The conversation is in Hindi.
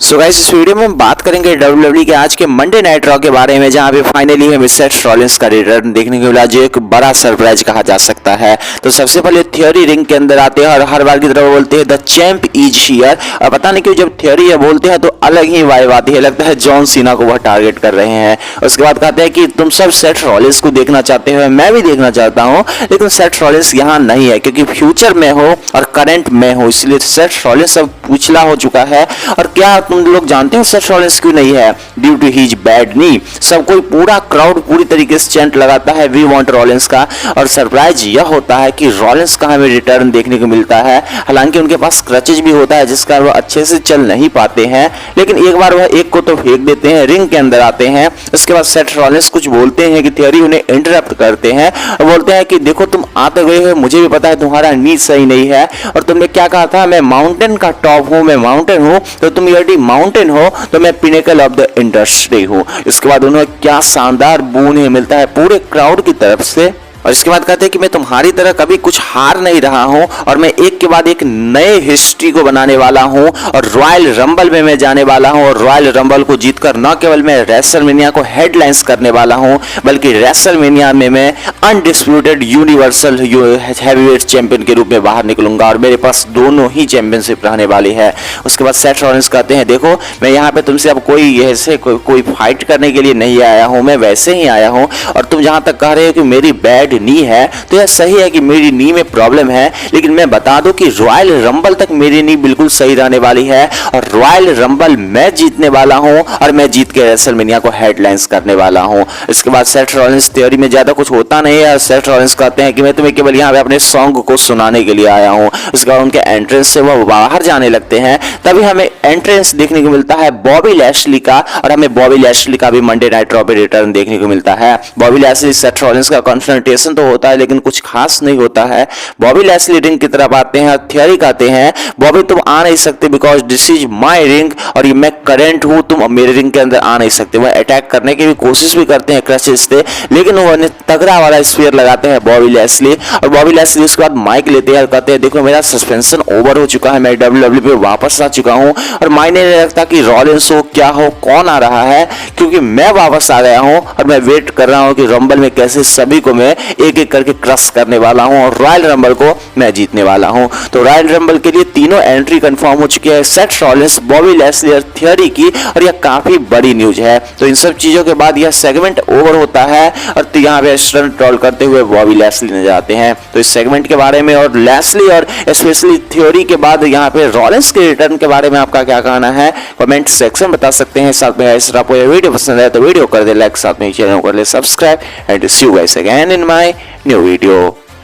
सो गाइस इस वीडियो में हम बात करेंगे WWE के आज के मंडे नाइट रॉ के बारे में, जहां पे फाइनली हमें सेथ रॉलिंस का रिटर्न देखने को मिला, जो एक बड़ा सरप्राइज कहा जा सकता है। तो सबसे पहले थियोरी रिंग के अंदर आते हैं और हर बार की तरह बोलते हैं द चैंप इज हियर। और पता नहीं क्यों जब थियोरी ये बोलते हैं तो अलग ही वाइब आती है, लगता है जॉन सीना को वह टारगेट कर रहे हैं। उसके बाद कहते हैं कि तुम सब सेथ रॉलिंस को देखना चाहते हो, मैं भी देखना चाहता हूँ, लेकिन सेथ रॉलिंस यहाँ नहीं है क्योंकि फ्यूचर में हो और करंट में हो, इसलिए सेथ रॉलिंस अब पूछला हो चुका है। और क्या तुम लोग जानते हो सेथ रॉलिंस क्यों नहीं है? ड्यू टू हिज बैड नी। सब कोई पूरा क्राउड पूरी तरीके से चैंट लगाता है वी वांट रॉलिंस का। और सरप्राइज यह होता है कि रॉलिंस का हमें रिटर्न देखने को मिलता है। हालांकि उनके पास क्रचेज भी होता है जिसका वो अच्छे से चल नहीं पाते हैं, लेकिन एक बार वह एक को तो फेंक देते हैं, रिंग के अंदर आते हैं। उसके बाद सेथ रॉलिंस कुछ बोलते हैं कि थियोरी उन्हें इंटरप्ट करते हैं और बोलते हैं कि देखो तुम आते गए हो, मुझे भी पता है तुम्हारा नी सही नहीं है और तुमने क्या कहा था, मैं माउंटेन का टॉप हूँ, मैं माउंटेन हूँ, तो तुम यदि माउंटेन हो तो मैं पिनेकल ऑफ द इंडस्ट्री हूँ। इसके बाद उन्हें क्या शानदार बून मिलता है पूरे क्राउड की तरफ से। और इसके बाद कहते हैं कि मैं तुम्हारी तरह कभी कुछ हार नहीं रहा हूं और मैं एक के बाद एक नए हिस्ट्री को बनाने वाला हूं और रॉयल रंबल में मैं जाने वाला हूं और रॉयल रंबल को जीतकर न केवल मैं रेसलमेनिया को हेडलाइंस करने वाला हूं, बल्कि रेसलमेनिया में मैं अनडिस्प्यूटेड यूनिवर्सल हैवीवेट चैंपियन के रूप में बाहर निकलूंगा और मेरे पास दोनों ही चैंपियनशिप रहने वाली है। उसके बाद सेथ रॉलिंस कहते हैं देखो मैं यहाँ पे तुमसे अब कोई ऐसे कोई फाइट करने के लिए नहीं आया हूँ, मैं वैसे ही आया हूँ। और तुम जहाँ तक कह रहे हो कि मेरी बैड नी है, तो यह सही है कि मेरी नी में प्रॉब्लम है, लेकिन मैं बता दूं कि रॉयल रंबल तक मेरी नी बिल्कुल सही रहने वाली है और रॉयल रंबल मैं जीतने वाला हूं और मैं जीत के रेसलमेनिया को हेडलाइंस करने वाला हूं। इसके बाद सेथ रॉलिंस थियोरी में ज्यादा कुछ होता नहीं है। सेथ रॉलिंस कहते हैं कि मैं तुम्हें केवल यहाँ पे अपने सॉन्ग को सुनाने के लिए आया हूँ। उसके बाद उनके एंट्रेंस से वो बाहर जाने लगते हैं, तभी हमें एंट्रेंस देखने को मिलता है बॉबी लैशली का और हमें बॉबी लैशली का भी मंडे नाइट रॉ पे रिटर्न देखने को मिलता है। बॉबी लैशली सेथ रॉलिंस का कॉन्फ्रंटेशन तो होता है लेकिन कुछ खास नहीं होता है। बॉबी लैशली रिंग की तरफ आते हैं और थियोरी कहते हैं बॉबी तुम आ नहीं सकते because this is my ring और ये मैं करंट हूं, तुम मेरे रिंग के अंदर आ नहीं सकते। वह अटैक करने की भी कोशिश भी करते हैं क्रचेस से, लेकिन वो तगड़ा वाला स्पीयर लगाते हैं बॉबी लैशली। और बॉबी लैशली उसके बाद माइक लेते हैं और कहते हैं देखो मेरा सस्पेंशन ओवर हो चुका है, मैं WWE पे वापस आ चुका हूं और मायने नहीं रखता कि रॉलिंस हो क्या हो कौन आ रहा है, क्योंकि मैं वापस आ गया हूं और मैं वेट कर रहा हूं कि रंबल में कैसे सभी को मैं एक एक करके क्रश करने वाला हूं और रॉयल रंबल को मैं जीतने वाला हूं। तो रॉयल रंबल के लिए तीनों एंट्री कंफर्म हो चुकी है, सेथ रॉलिंस, बॉबी लैशली और थियोरी की, और यह काफी बड़ी न्यूज है। तो इन सब चीजों के बाद यह सेगमेंट ओवर होता है और तो यहाँ पे स्टंट ट्रोल करते हुए बॉबी लैशली नजर आते हैं। तो इस सेगमेंट के बारे में और लैशली और स्पेशली थियोरी के बाद यहाँ पे रॉलिंस के रिटर्न के बारे में आपका क्या कहना है कमेंट सेक्शन बता सकते हैं। साथ में अगर आपको यह वीडियो पसंद है तो वीडियो कर दे लाइक, साथ में चैनल को कर ले subscribe and see you guys again in my new video.